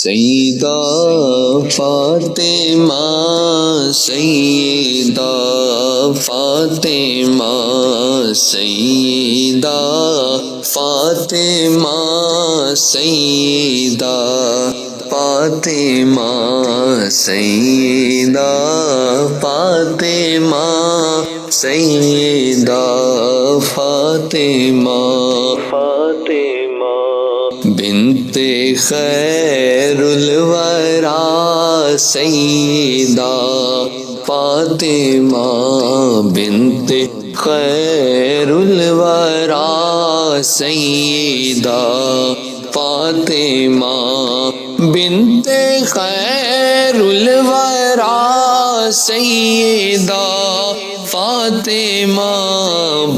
سیدہ فاطمہ سیدہ فاطمہ سیدہ فاطمہ سیدہ فاطمہ سیدہ فاطمہ سیدہ فاطمہ بنت خیر الورا سیدہ فاطمہ بنت خیر الورا سیدہ فاطمہ بنت خیر الورا سیدہ فاطمہ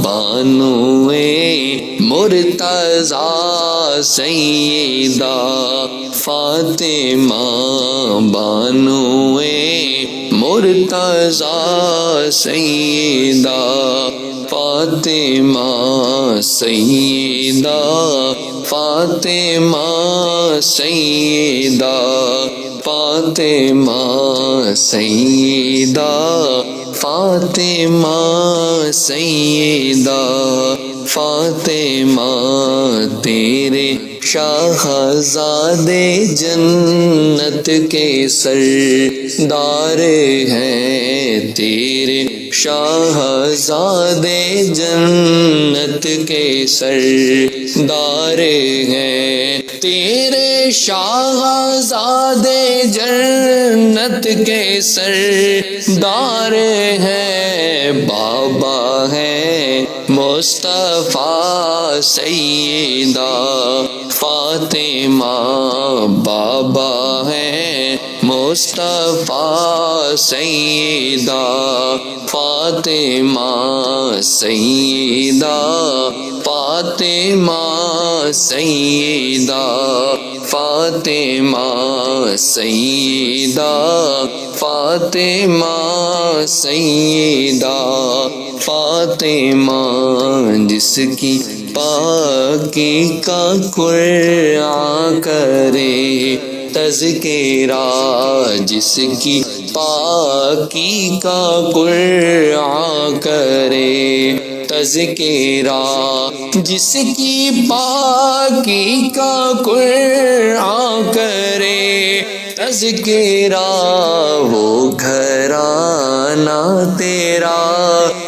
بانوئے مرتضیٰ سیدہ فاطمہ بانوئے مرتضیٰ سیدہ فاطمہ سیدہ فاطمہ سیدہ فاطمہ سیدہ فاطمہ سیدہ فاطمہ تیرے شاہزادے جنت کے سردار ہیں، تیرے شاہزادے جنت کے سردار ہیں، تیرے شاہزادے جنت کے سردار ہیں، بابا ہے مصطفیٰ سیدہ فاطمہ بابا ہے مصطفیٰ سیدہ فاطمہ سیدہ فاطمہ سیدہ فاطمہ سیدہ فاطمہ سیدہ فاطمہ جس کی پاکی کا قرآن کرے تذکرہ، جس کی پاکی کا قرآن کرے تذکرہ، جس کی پاکی کا قرآن کرے تذکرہ، وہ گھرانہ تیرا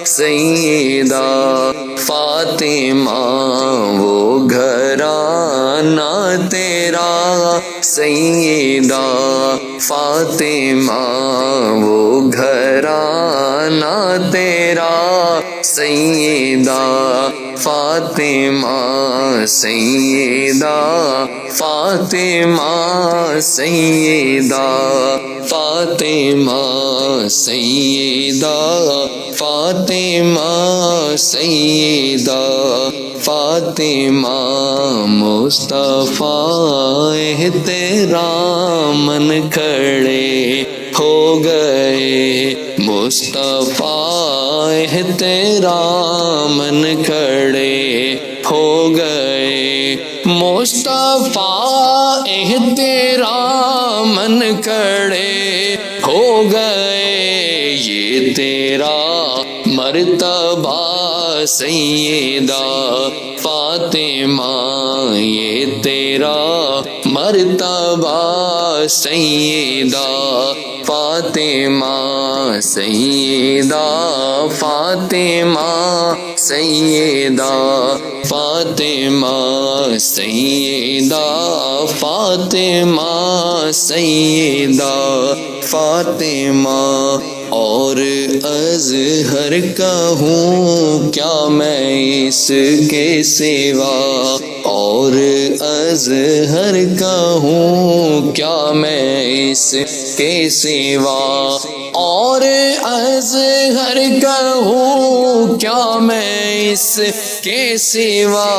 سیدہ فاطمہ، وہ گھرانہ تیرا سیدہ فاطمہ، وہ گھرانہ تیرا سیدہ فاطمہ سیدہ فاطمہ سیدہ فاطمہ سیدہ فاطمہ سیدہ فاطمہ مصطفیٰ احتراماً کھڑے ہو گئے، مصطفیٰ احتراماً کھڑے ہو گئے، مصطفیٰ احتراماً کھڑے ہو گئے، یہ تیرا مرتبہ سیدہ فاطمہ، یہ تیرا مرتبہ سیدہ فاطمہ سیدہ فاطمہ سیدہ فاطمہ سیدہ فاطمہ سیدہ فاطمہ اور اظہر کا ہوں کیا میں اس کے سوا، اور اظہر کا ہوں کیا میں اس کے سوا، اور اظہر کا ہوں کیا میں اس کے سوا،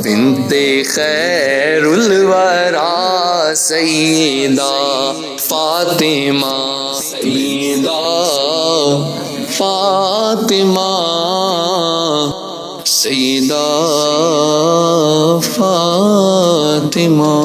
بنت خیر الورا سیدہ فاطمہ سیدہ فاطمہ سیدہ فاطمہ